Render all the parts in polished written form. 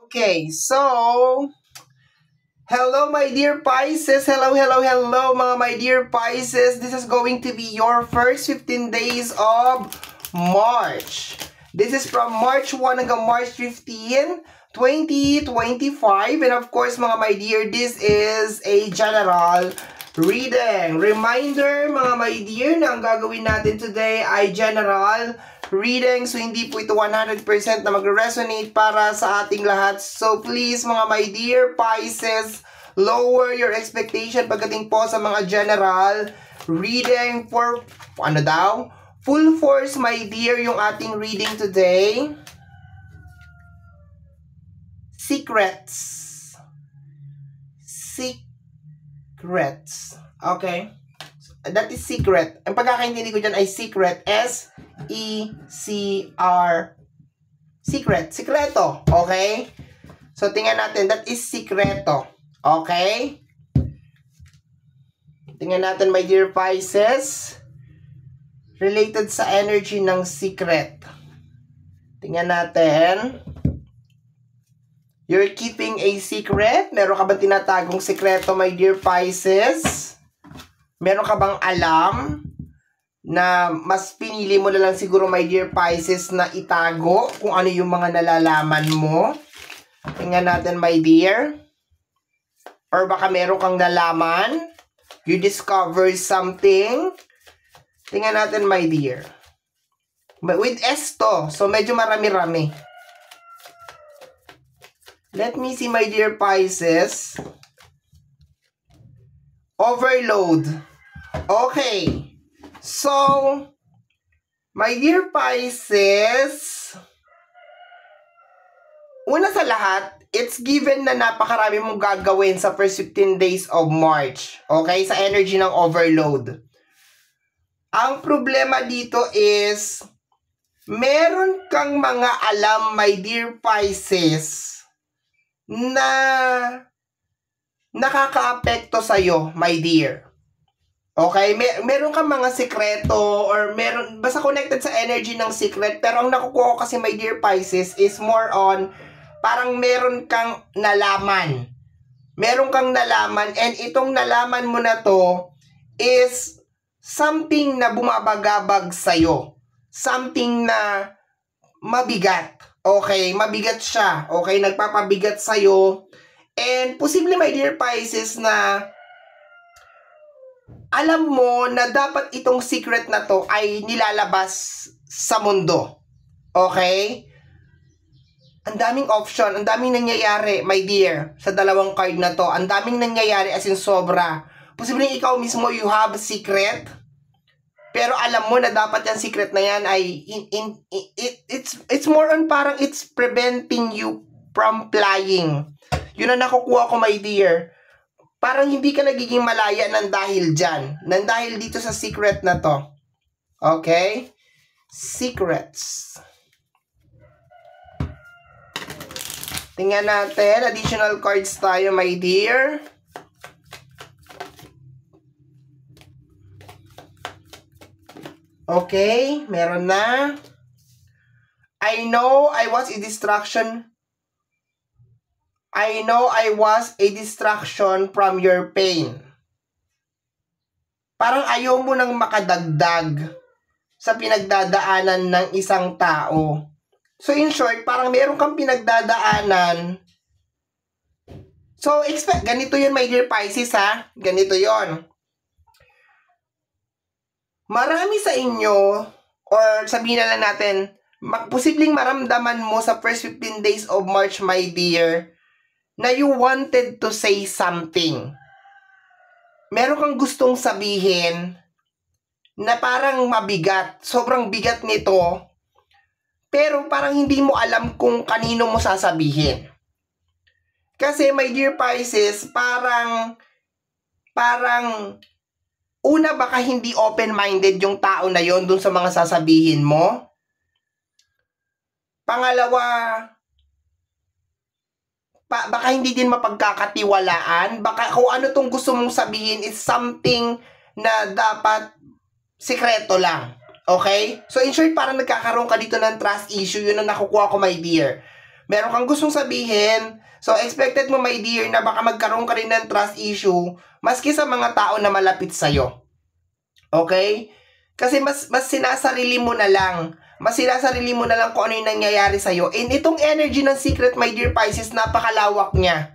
Okay, so, hello my dear Pisces, hello mga my dear Pisces. This is going to be your first 15 days of March. This is from March 1 hanggang March 15, 2025. And of course mga my dear, this is a general reading. Reminder mga my dear na ang gagawin natin today ay general reading. So hindi po ito 100% na mag-resonate para sa ating lahat. So please mga my dear Pisces, lower your expectation pagdating po sa mga general reading for full force my dear yung ating reading today. Secrets. Okay? That is secret. Ang pagkakaintindi ko dyan ay secret. S-E-C-R. Secret. Sikreto. Okay? So, tingnan natin. That is sikreto. Okay? Tingnan natin, my dear Pisces. Related sa energy ng secret. Tingnan natin. You're keeping a secret? Meron ka ba tinatagong sikreto, my dear Pisces? Meron ka bang alam na mas pinili mo na lang siguro, my dear Pisces, na itago kung ano yung mga nalalaman mo? Tingnan natin, my dear. Or baka meron kang nalaman? You discover something? Tingnan natin, my dear. With S to. So, medyo marami-rami. Let me see, my dear Pisces. Overload. Okay. So, my dear Pisces, una sa lahat, it's given na napakarami mong gagawin sa first 15 days of March. Okay? Sa energy ng overload. Ang problema dito is, meron kang mga alam, my dear Pisces, na nakakaapekto sa'yo, my dear. Okay? Meron kang mga sikreto or basta connected sa energy ng secret, pero ang nakukuha ko kasi, my dear Pisces, is more on parang meron kang nalaman. Meron kang nalaman, and itong nalaman mo na to is something na bumabagabag sa'yo. Something na mabigat. Okay? Mabigat siya. Okay? Nagpapabigat sa'yo. And posible, my dear Pisces, na alam mo na dapat itong secret na to ay nilalabas sa mundo. Okay? Ang daming option, ang daming nangyayari, my dear, sa dalawang card na to. Ang daming nangyayari as in sobra. Posible ikaw mismo, you have secret, pero alam mo na dapat yung secret na yan ay it's more on parang it's preventing you from flying. Yun ang nakukuha ko, my dear. Parang hindi ka nagiging malaya ng dahil dyan. Ng dahil dito sa secret na to. Okay? Secrets. Tingnan natin. Additional cards tayo, my dear. Okay. Meron na. I know I was a distraction from your pain. Parang ayaw mo nang makadagdag sa pinagdadaanan ng isang tao. So in short, parang meron kang pinagdadaanan. So expect, ganito yun, my dear Pisces, ha? Ganito yon. Marami sa inyo, or sabihin na lang natin, posibleng maramdaman mo sa first 15 days of March, my dear, na you wanted to say something. Meron kang gustong sabihin na parang mabigat. Sobrang bigat nito. Pero parang hindi mo alam kung kanino mo sasabihin. Kasi, my dear Pisces, parang una, baka hindi open-minded yung tao na yon dun sa mga sasabihin mo. Pangalawa, baka hindi din mapagkakatiwalaan. Baka kung ano tong gusto mong sabihin is something na dapat sikreto lang. Okay? So in short, parang nagkakaroon ka dito ng trust issue. Yun ang nakukuha ko, my dear. Meron kang gustong sabihin. So, expected mo, my dear, na baka magkaroon ka rin ng trust issue maski sa mga tao na malapit sa'yo. Okay? Kasi mas sinasarili mo na lang. Mas sinasarili mo na lang kung ano yung nangyayari sa'yo. And itong energy ng secret, my dear Pisces, napakalawak niya.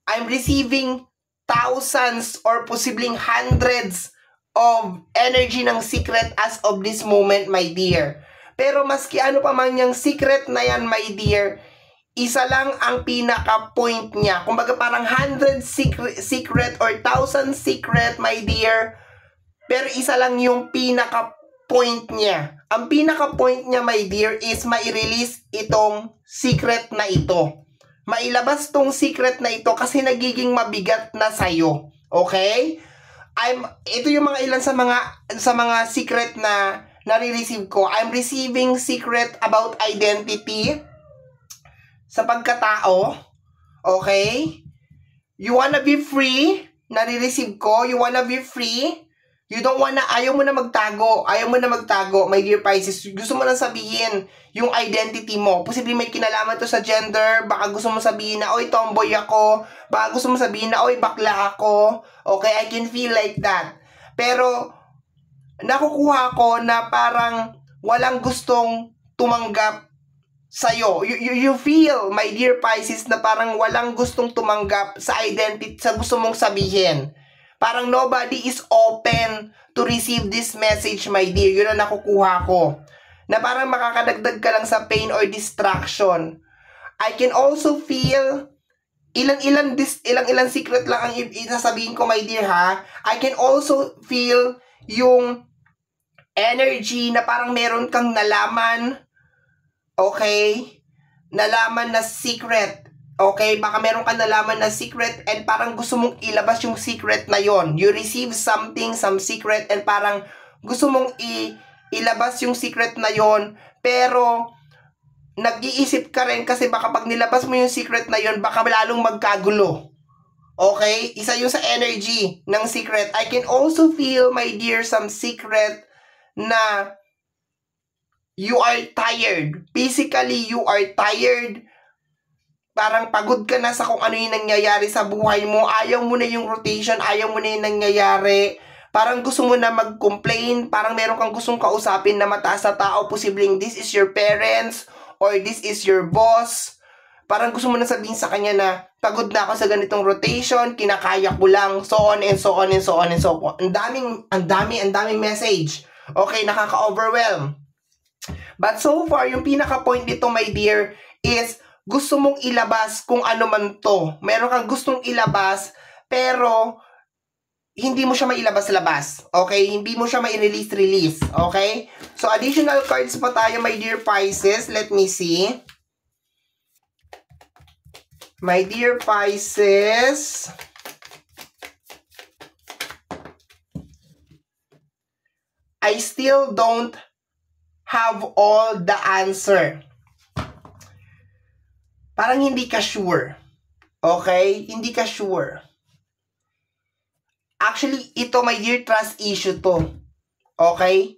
I'm receiving thousands or posibleng hundreds of energy ng secret as of this moment, my dear. Pero maski ano pa man yung secret na yan, my dear, isa lang ang pinaka-point niya. Kumbaga parang 100 secret or 1,000 secret, my dear, pero isa lang yung pinaka-point niya. Ang pinaka-point niya, my dear, is mai-release itong secret na ito. Mailabas tong secret na ito kasi nagiging mabigat na sa'yo. Okay? Ito yung mga ilan sa mga secret na nare-receive ko. I'm receiving secret about identity sa pagkatao. Okay? You wanna be free? Nare-receive ko. You wanna be free? You don't wanna, ayaw mo na magtago. Ayaw mo na magtago, my dear Pisces. Gusto mo na sabihin yung identity mo. Posibleng may kinalaman to sa gender. Baka gusto mo sabihin na, oy, tomboy ako. Baka gusto mo sabihin na, oy, bakla ako. Okay, I can feel like that. Pero, nakukuha ko na parang walang gustong tumanggap sa'yo. You feel, my dear Pisces, na parang walang gustong tumanggap sa identity, sa gusto mong sabihin. Parang nobody is open to receive this message, my dear. Yun ang nakukuha ko. Na parang makakadagdag ka lang sa pain or distraction. I can also feel, ilang secret lang ang isasabihin ko, my dear, ha? I can also feel yung energy na parang meron kang nalaman, okay? Nalaman na secret. Okay, baka meron ka nalaman na secret and parang gusto mong ilabas yung secret na yon. You receive something, some secret, and parang gusto mong ilabas yung secret na yon. Pero, nag-iisip ka rin kasi baka pag nilabas mo yung secret na yon, baka lalong magkagulo. Okay? Isa yung sa energy ng secret. I can also feel, my dear, some secret na you are tired. Physically, you are tired. Parang pagod ka na sa kung ano yung nangyayari sa buhay mo. Ayaw mo na yung rotation. Ayaw mo na yung nangyayari. Parang gusto mo na mag-complain. Parang meron kang gustong kausapin na mataas na tao. Posibleng this is your parents or this is your boss. Parang gusto mo na sabihin sa kanya na pagod na ako sa ganitong rotation. Kinakaya ko lang. So on and so on and so on and so on. Ang daming message. Okay, nakaka-overwhelm. But so far, yung pinaka-point dito, my dear, is gusto mong ilabas kung ano man to. Meron kang gustong ilabas, pero hindi mo siya mailabas-labas. Okay? Hindi mo siya mai-release-release. Okay? So, additional cards pa tayo, my dear Pisces. Let me see. My dear Pisces, I still don't have all the answer. Parang hindi ka sure. Okay? Hindi ka sure. Actually, ito, my dear, trust issue to. Okay?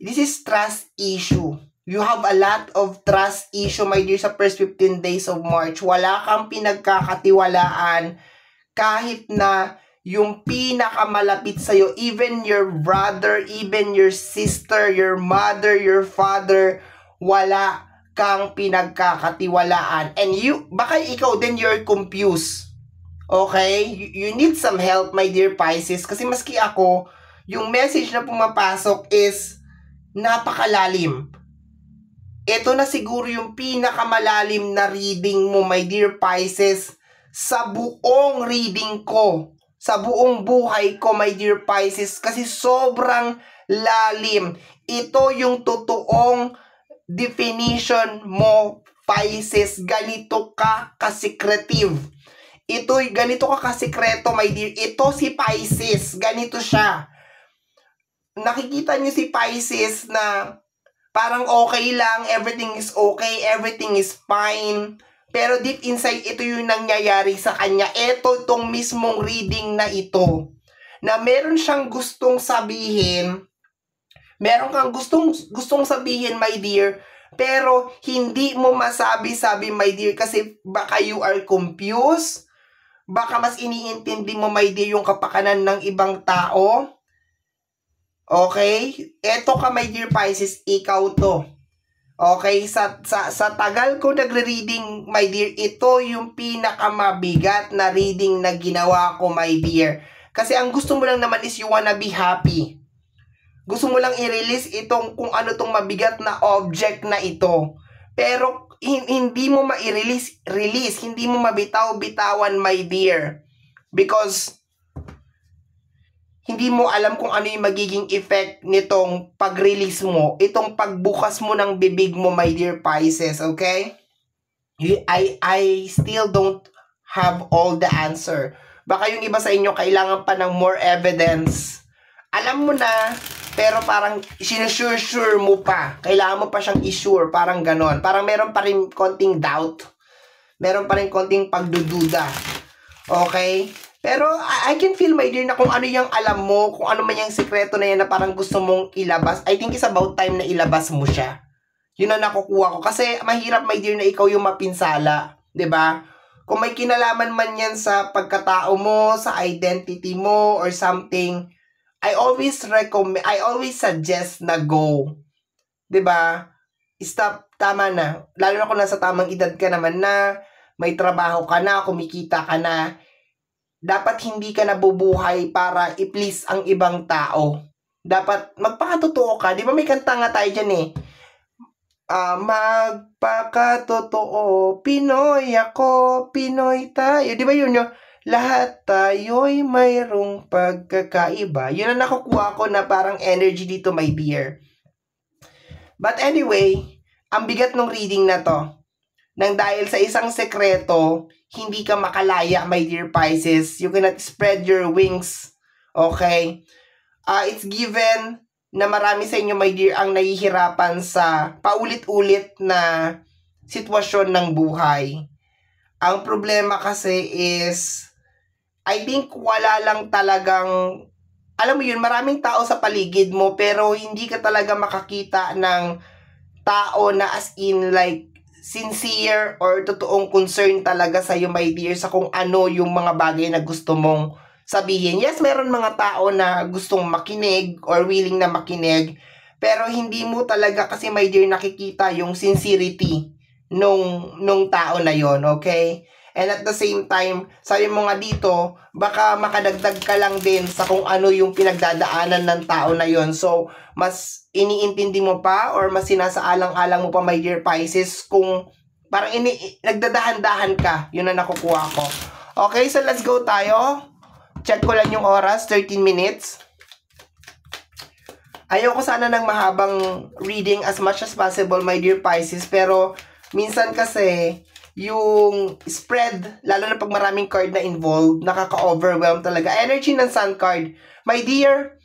This is trust issue. You have a lot of trust issue, my dear, sa first 15 days of March. Wala kang pinagkakatiwalaan kahit na yung pinakamalapit sa'yo, even your brother, even your sister, your mother, your father, wala kang pinagkakatiwalaan. And baka ikaw din, you're confused. Okay? You need some help, my dear Pisces. Kasi maski ako, yung message na pumapasok is napakalalim. Ito na siguro yung pinakamalalim na reading mo, my dear Pisces, sa buong reading ko. Sa buong buhay ko, my dear Pisces. Kasi sobrang lalim. Ito yung totoong definition mo, Pisces. Ganito ka ka-secretive. Ganito ka ka-sekreto, my dear. Ito si Pisces. Ganito siya. Nakikita niyo si Pisces na parang okay lang, everything is okay, everything is fine. Pero deep inside, ito yung nangyayari sa kanya. Ito itong mismong reading na ito. Na meron siyang gustong sabihin. Meron kang gustong sabihin, my dear, Pero, hindi mo masabi-sabi, my dear, kasi baka you are confused. Baka mas iniintindi mo, my dear, yung kapakanan ng ibang tao. Okay? Eto ka, my dear Pisces, ikaw to. Okay? Sa tagal ko nagre-reading, my dear, ito yung pinakamabigat na reading na ginawa ko, my dear. Kasi ang gusto mo lang naman is you wanna be happy. Gusto mo lang i-release itong kung ano tong mabigat na object na ito. Pero hindi mo ma-release, hindi mo mabitaw-bitawan, my dear. Because hindi mo alam kung ano yung magiging effect nitong pag-release mo, itong pagbukas mo ng bibig mo, my dear Pisces, okay? I still don't have all the answer. Baka yung iba sa inyo kailangan pa ng more evidence. Alam mo na, pero parang sinusure mo pa. Kailangan mo pa siyang i-sure, parang ganon. Parang meron pa rin konting doubt. Meron pa rin konting pagdududa. Okay? Pero I can feel, my dear, na kung ano yung alam mo, kung ano man yung sekreto na yan na parang gusto mong ilabas, I think it's about time na ilabas mo siya. Yun ang nakukuha ko. Kasi mahirap, my dear, na ikaw yung mapinsala. 'Di ba? Kung may kinalaman man yan sa pagkatao mo, sa identity mo, or something, I always suggest na go. 'Di ba? Stop, tama na. Lalo na kung nasa tamang edad ka naman na, may trabaho ka na, kumikita ka na. Dapat hindi ka nabubuhay para i-please ang ibang tao. Dapat magpakatotoo ka. 'Di ba may kanta nga tayo diyan eh? Magpakatotoo, Pinoy ako, Pinoy tayo. 'Di ba yun yung lahat tayo'y mayroong pagkakaiba. Yun ang nakukuha ko na parang energy dito, my dear. But anyway, ang bigat ng reading na to. Nang dahil sa isang sekreto, hindi ka makalaya, my dear Pisces. You cannot spread your wings. Okay? It's given na marami sa inyo, my dear, ang nahihirapan sa paulit-ulit na sitwasyon ng buhay. Ang problema kasi is, I think wala lang talagang, alam mo yun, maraming tao sa paligid mo, pero hindi ka talaga makakita ng tao na as in like, sincere or totoong concern talaga sa iyo, my dear, sa kung ano yung mga bagay na gusto mong sabihin. Yes, meron mga tao na gustong makinig or willing na makinig, pero hindi mo talaga kasi, my dear, nakikita yung sincerity nung tao na yon, okay? And at the same time, sabi mo nga dito, baka makadagdag ka lang din sa kung ano yung pinagdadaanan ng tao na yon. So, mas iniintindi mo pa or mas sinasaalang-alang mo pa, my dear Pisces, kung parang nagdadahan-dahan ka. Yun ang nakukuha ko. Okay, so let's go tayo. Check ko lang yung oras, 13 minutes. Ayoko sana ng mahabang reading as much as possible, my dear Pisces, pero minsan kasi yung spread, lalo na pag maraming card na involved, nakaka-overwhelm talaga. Energy ng Sun card. My dear,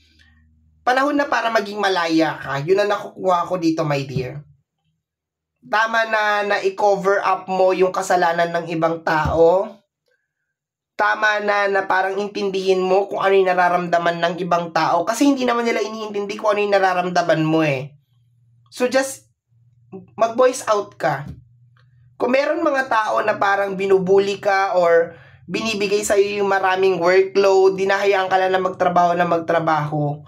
panahon na para maging malaya ka. Yun ang nakukuha ko dito, my dear. Tama na i-cover up mo yung kasalanan ng ibang tao. Tama na parang intindihin mo kung ano yung nararamdaman ng ibang tao. Kasi hindi naman nila iniintindi kung ano yung nararamdaman mo eh. So just mag-voice out ka. Kung meron mga tao na parang binubuli ka or binibigay sa'yo yung maraming workload, dinahayaan ka lang na magtrabaho,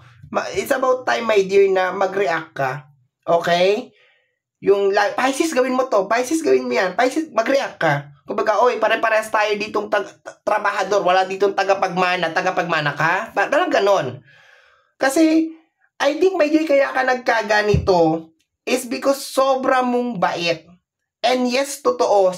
it's about time, my dear, na mag-react ka. Okay? Yung, Pisces, gawin mo to. Pisces, gawin mo yan. Pisces, mag-react ka. Kumbaga, oy, pare-parehas tayo ditong trabahador. Wala ditong tagapagmana. Tagapagmana ka? Parang ganon. Kasi, I think, my dear, kaya ka nagkaganito is because sobra mong bait. And yes, totoo,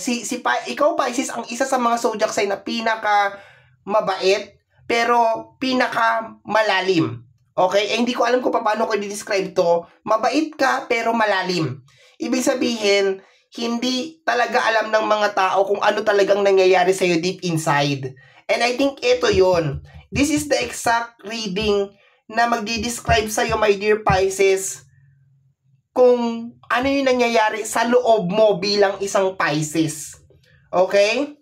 ikaw, Pisces, ang isa sa mga zodiac sign na pinaka mabait, pero pinaka malalim. Okay? Hindi ko alam kung paano ko i-describe to. Mabait ka, pero malalim. Ibig sabihin, hindi talaga alam ng mga tao kung ano talagang nangyayari sa'yo deep inside. And I think ito yun. This is the exact reading na magdi-describe sa'yo, my dear Pisces, kung ano yung nangyayari sa loob mo bilang isang Pisces. Okay?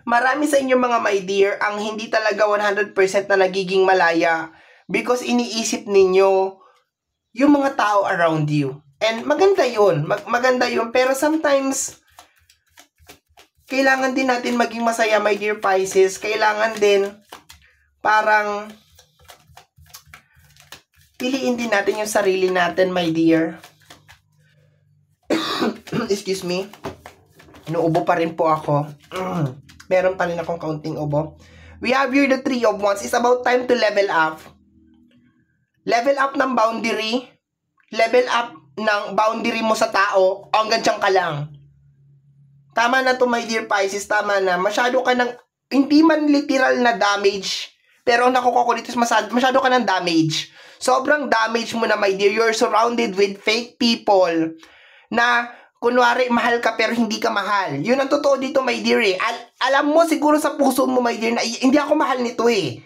Marami sa inyo, mga my dear, ang hindi talaga 100% na nagiging malaya because iniisip ninyo yung mga tao around you. And maganda yun. Maganda yun. Pero sometimes, kailangan din natin maging masaya, my dear Pisces. Kailangan din, parang, piliin din natin yung sarili natin, my dear. Excuse me. Inuubo pa rin po ako. Meron pa rin akong kaunting ubo. We have here the Three of Wands. It's about time to level up. Level up ng boundary. Level up ng boundary mo sa tao. Hanggang dyan ka lang. Tama na to, my dear Pisces. Tama na. Masyado ka ng, hindi man literal na damage. Pero ang nakukuha ko dito is masyado ka ng damage. Sobrang damage mo na, my dear. You're surrounded with fake people na kunwari, mahal ka pero hindi ka mahal. Yun ang totoo dito, my dear eh. Alam mo siguro sa puso mo, my dear, na hindi ako mahal nito eh.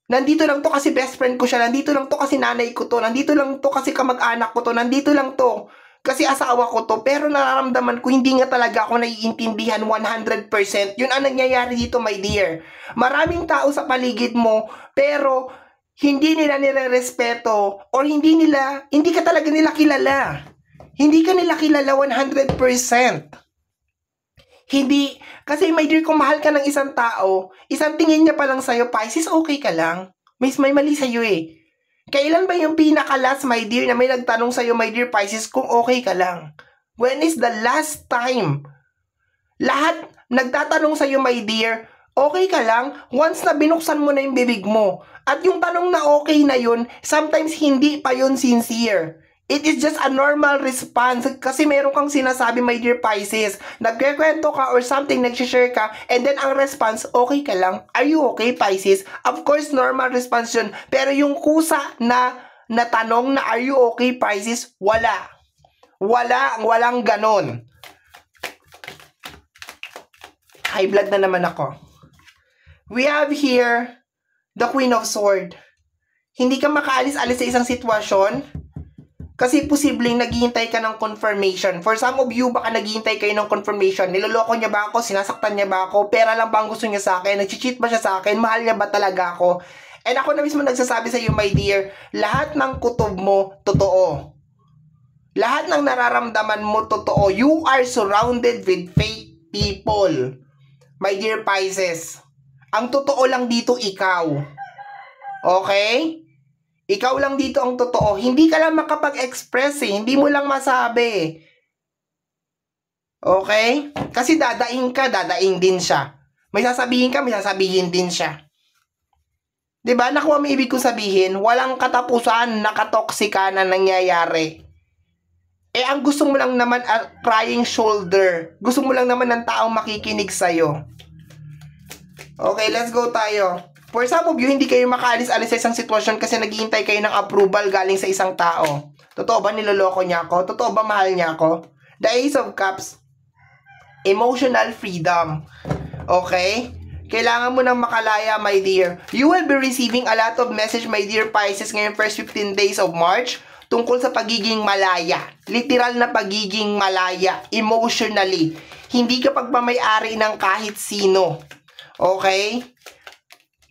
Nandito lang to kasi best friend ko siya. Nandito lang to kasi nanay ko to. Nandito lang to kasi kamag-anak ko to. Nandito lang to kasi asawa ko to. Pero nararamdaman ko, hindi nga talaga ako naiintindihan 100%. Yun ang nangyayari dito, my dear. Maraming tao sa paligid mo, pero hindi nila nire-respeto or hindi ka talaga nila kilala. Hindi ka nila kilala 100%. Hindi, kasi my dear, kung mahal ka ng isang tao, isang tingin niya pa lang sa'yo, Pisces, okay ka lang. May mali sa'yo eh. Kailan ba yung pinaka-last, my dear, na may nagtanong sa'yo, my dear Pisces, kung okay ka lang? When is the last time? Lahat nagtatanong sa'yo, my dear, okay ka lang, once na binuksan mo na yung bibig mo. At yung tanong na okay na yun, sometimes hindi pa yun sincere. It is just a normal response kasi meron kang sinasabi, my dear Pisces. Nagkikwento ka or something, nag-share ka, and then ang response, okay ka lang. Are you okay, Pisces? Of course, normal response yun. Pero yung kusa na tanong na are you okay, Pisces, wala. Walang ganon. High blood na naman ako. We have here the Queen of Swords. Hindi ka makaalis-alis sa isang sitwasyon. Kasi posibleng naghihintay ka ng confirmation. For some of you, baka naghihintay kayo ng confirmation. Niloloko niya ba ako? Sinasaktan niya ba ako? Pera lang ba ang gusto niya sa akin? Nag-cheat ba siya sa akin? Mahal niya ba talaga ako? And ako na mismo nagsasabi sa iyo, my dear, lahat ng kutob mo, totoo. Lahat ng nararamdaman mo, totoo. You are surrounded with fake people. My dear Pisces, ang totoo lang dito, ikaw. Okay? Ikaw lang dito ang totoo. Hindi ka lang makapag-express eh. Hindi mo lang masabi. Okay? Kasi dadaing ka, dadaing din siya. May sasabihin ka, may sasabihin din siya. Diba? Nakuha mo ibig kong sabihin, walang katapusan na katoksika na nangyayari. Eh, ang gusto mo lang naman, crying shoulder. Gusto mo lang naman ng taong makikinig sa'yo. Okay, let's go tayo. For some of you, hindi kayo makaalis-alis sa isang sitwasyon kasi naghihintay kayo ng approval galing sa isang tao. Totoo ba niloloko niya ako? Totoo ba mahal niya ako? The Ace of Cups, emotional freedom. Okay? Kailangan mo nang makalaya, my dear. You will be receiving a lot of message, my dear Pisces, ngayong first 15 days of March tungkol sa pagiging malaya. Literal na pagiging malaya, emotionally. Hindi ka pagmamayari ng kahit sino. Okay?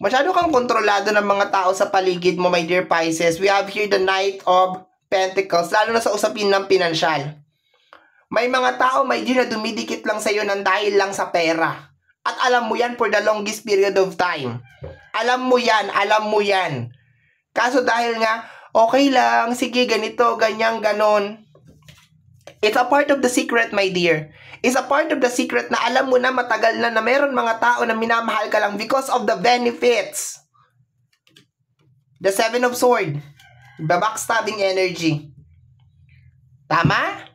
Masyado kang kontrolado ng mga tao sa paligid mo, my dear Pisces. We have here the Knight of Pentacles, lalo na sa usapin ng pinansyal. May mga tao, my dear, na dumidikit lang sa'yo ng dahil lang sa pera. At alam mo yan for the longest period of time. Alam mo yan. Kaso dahil nga, okay lang, sige, ganito, ganyan, ganon. It's a part of the secret, my dear. It's a part of the secret na alam mo na matagal na meron mga tao na minamahal ka lang because of the benefits. The Seven of Swords. The backstabbing energy. Tama?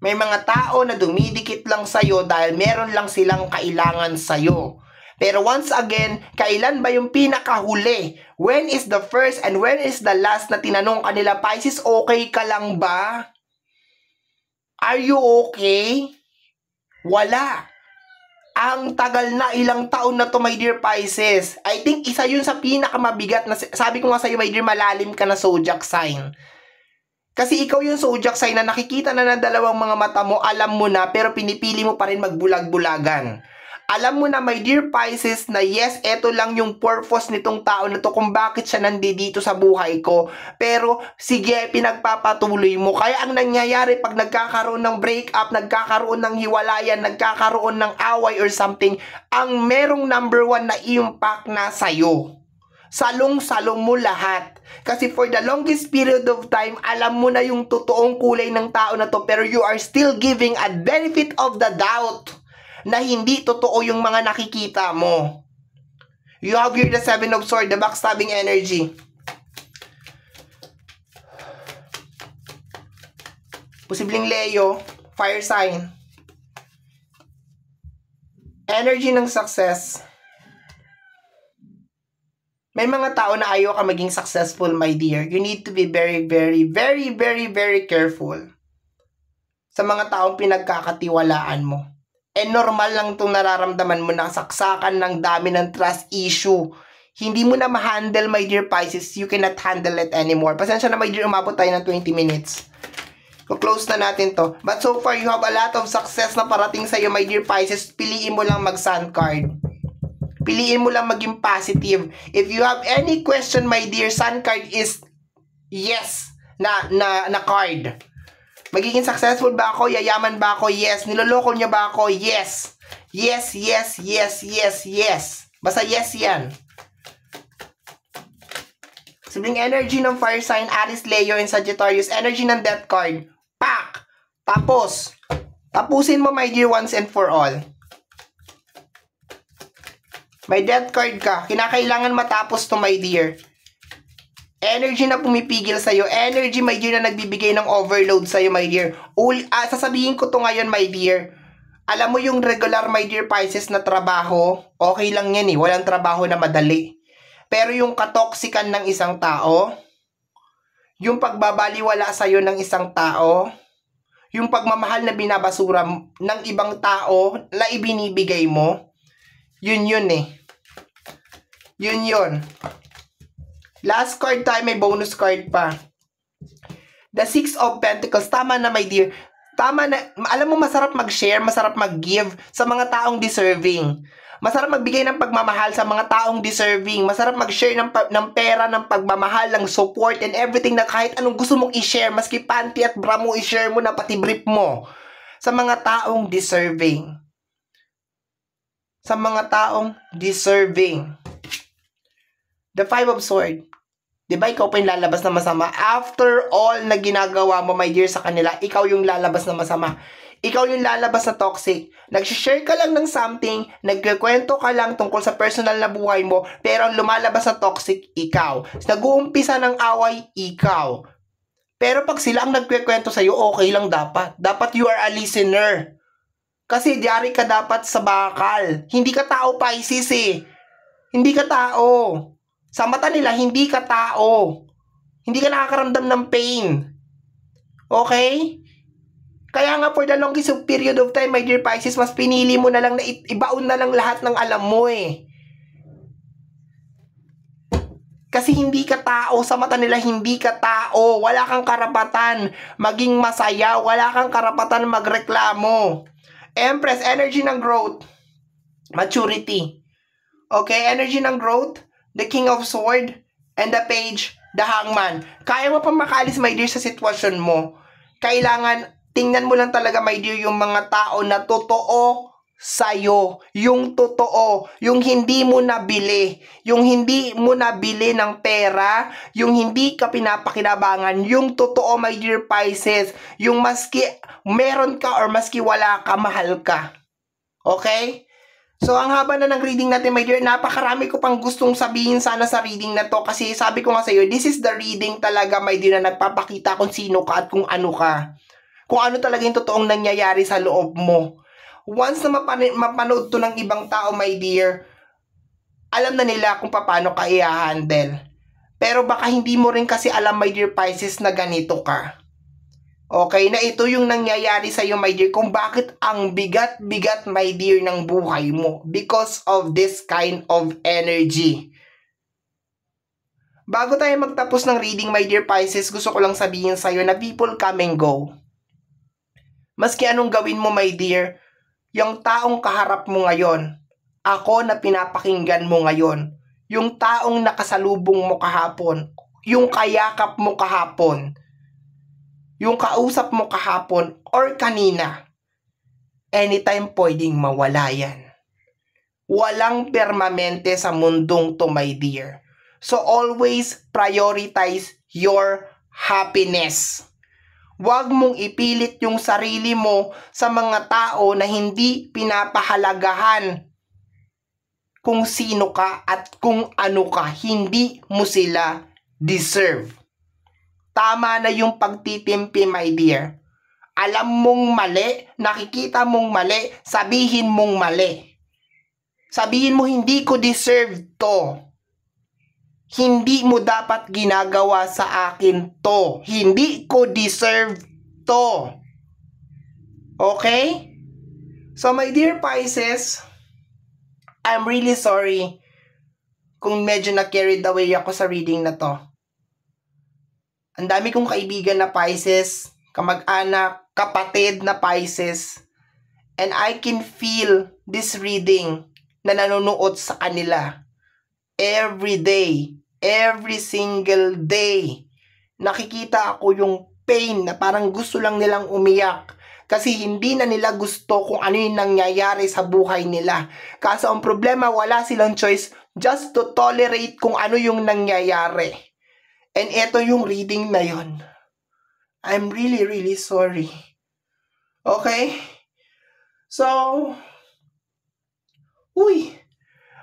May mga tao na dumidikit lang sa'yo dahil meron lang silang kailangan sa'yo. Pero once again, kailan ba yung pinakahuli? When is the first and when is the last na tinanong kanila, Pisces, okay ka lang ba? Are you okay? Wala. Ang tagal na, ilang taon na to, my dear Pisces. I think isa yun sa pinakamabigat na, sabi ko nga sa'yo, my dear, malalim ka na zodiac sign. Kasi ikaw yung zodiac sign na nakikita na ng dalawang mga mata mo, alam mo na, pero pinipili mo pa rin magbulag-bulagan. Alam mo na, my dear Pisces, na yes, eto lang yung purpose nitong tao na to kung bakit siya nandito sa buhay ko. Pero, sige, pinagpapatuloy mo. Kaya ang nangyayari pag nagkakaroon ng breakup, nagkakaroon ng hiwalayan, nagkakaroon ng away or something, ang merong number one na impact na sa'yo. Salong-salong mo lahat. Kasi for the longest period of time, alam mo na yung totoong kulay ng tao na to, pero you are still giving a benefit of the doubt na hindi totoo yung mga nakikita mo. You have here the 7 of Swords, the backstabbing energy. Posibleng Leo, fire sign. Energy ng success. May mga tao na ayaw ka maging successful, my dear. You need to be very, very, very, very, very careful sa mga taong pinagkakatiwalaan mo. Normal lang itong nararamdaman mo na saksakan ng dami ng trust issue. Hindi mo na ma-handle, my dear Pisces. You cannot handle it anymore. Pasensya na, my dear, umabot tayo ng 20 minutes. Close na natin to. But so far, you have a lot of success na parating sa'yo, my dear Pisces. Piliin mo lang mag-sun card. Piliin mo lang maging positive. If you have any question, my dear, sun card is yes na card. Magiging successful ba ako? Yayaman ba ako? Yes. Niloloko niya ba ako? Yes. Yes, yes, yes, yes, yes. Basta yes yan. Sibling energy ng fire sign, Aries, Leo, and Sagittarius. Energy ng death card. Pak! Tapos. Tapusin mo, my dear, once and for all. May death card ka. Kinakailangan matapos to, my dear. Energy na pumipigil sa'yo. Energy, my dear, na nagbibigay ng overload sa'yo, my dear. Sasabihin ko to ngayon, my dear. Alam mo yung regular, my dear Pisces, na trabaho, okay lang yan eh. Walang trabaho na madali. Pero yung katoksikan ng isang tao, yung pagbabaliwala sa'yo ng isang tao, yung pagmamahal na binabasura ng ibang tao na ibinibigay mo, yun eh. Yun. Last card tayo, may bonus card pa. The 6 of Pentacles. Tama na, my dear. Tama na. Alam mo, masarap mag-share, masarap mag-give sa mga taong deserving. Masarap magbigay ng pagmamahal sa mga taong deserving. Masarap mag-share ng pera, ng pagmamahal, ng support, and everything na kahit anong gusto mong i-share. Maski panty at bra mo, i-share mo na pati brief mo. Sa mga taong deserving. Sa mga taong deserving. The 5 of Swords. Diba ikaw pa yung lalabas na masama? After all na ginagawa mo, my dear, sa kanila, ikaw yung lalabas na masama. Ikaw yung lalabas na toxic. Nag-share ka lang ng something, nagkikwento ka lang tungkol sa personal na buhay mo, pero ang lumalabas na toxic, ikaw. Nag-uumpisa ng away, ikaw. Pero pag sila ang nagkikwento sa'yo, okay lang dapat. Dapat you are a listener. Kasi diary ka dapat sa bakal. Hindi ka tao, Pisces eh. Hindi ka tao. Sa mata nila, hindi ka tao. Hindi ka nakakaramdam ng pain. Okay? Kaya nga for the longest period of time, my dear Pisces, mas pinili mo na lang na ibaon na lang lahat ng alam mo eh. Kasi hindi ka tao. Sa mata nila, hindi ka tao. Wala kang karapatan maging masaya. Wala kang karapatan magreklamo. Empress, energy ng growth. Maturity. Okay, energy ng growth. The King of Swords, and the Page, the Hangman. Kaya mo pa makaalis, my dear, sa sitwasyon mo. Kailangan, tingnan mo lang talaga, my dear, yung mga tao na totoo sa'yo. Yung totoo. Yung hindi mo nabili. Yung hindi mo nabili ng pera. Yung hindi ka pinapakinabangan. Yung totoo, my dear Pisces. Yung maski meron ka or maski wala ka, mahal ka. Okay? So, ang haba na ng reading natin, my dear, napakarami ko pang gustong sabihin sana sa reading na to. Kasi sabi ko nga sa'yo, this is the reading talaga, my dear, na nagpapakita kung sino ka at kung ano ka. Kung ano talaga yung totoong nangyayari sa loob mo. Once na mapanood to ng ibang tao, my dear, alam na nila kung paano ka i-handle. Pero baka hindi mo rin kasi alam, my dear Pisces, na ganito ka. Okay, na ito yung nangyayari sa'yo, my dear, kung bakit ang bigat-bigat, my dear, ng buhay mo. Because of this kind of energy. Bago tayo magtapos ng reading, my dear Pisces, gusto ko lang sabihin sa'yo na people come and go. Maski anong gawin mo, my dear, yung taong kaharap mo ngayon, ako na pinapakinggan mo ngayon, yung taong nakasalubong mo kahapon, yung kayakap mo kahapon, yung kausap mo kahapon or kanina, anytime pwedeng mawala yan. Walang permanente sa mundong to, my dear. So always prioritize your happiness. Huwag mong ipilit yung sarili mo sa mga tao na hindi pinapahalagahan kung sino ka at kung ano ka. Hindi mo sila deserve. Tama na yung pagtitimpi, my dear. Alam mong mali, nakikita mong mali, sabihin mong mali. Sabihin mo, hindi ko deserve to. Hindi mo dapat ginagawa sa akin to. Hindi ko deserve to. Okay? So my dear Pisces, I'm really sorry kung medyo na-carried away ako sa reading na to. Ang dami kong kaibigan na Pisces, kamag-anak, kapatid na Pisces, and I can feel this reading na nanonood sa kanila. Every day, every single day, nakikita ako yung pain na parang gusto lang nilang umiyak kasi hindi na nila gusto kung ano yung nangyayari sa buhay nila. Kaso ang problema, wala silang choice just to tolerate kung ano yung nangyayari. And eto yung reading na yon. I'm really, really sorry. Okay? So, uy,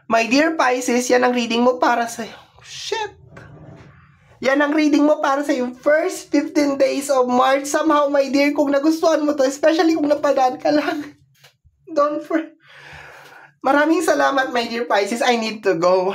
my dear Pisces, yan ang reading mo para sa'yo. Shit! Yan ang reading mo para sa yung first 15 days of March. Somehow, my dear, kung nagustuhan mo to, especially kung napadaan ka lang, don't for... Maraming salamat, my dear Pisces. I need to go.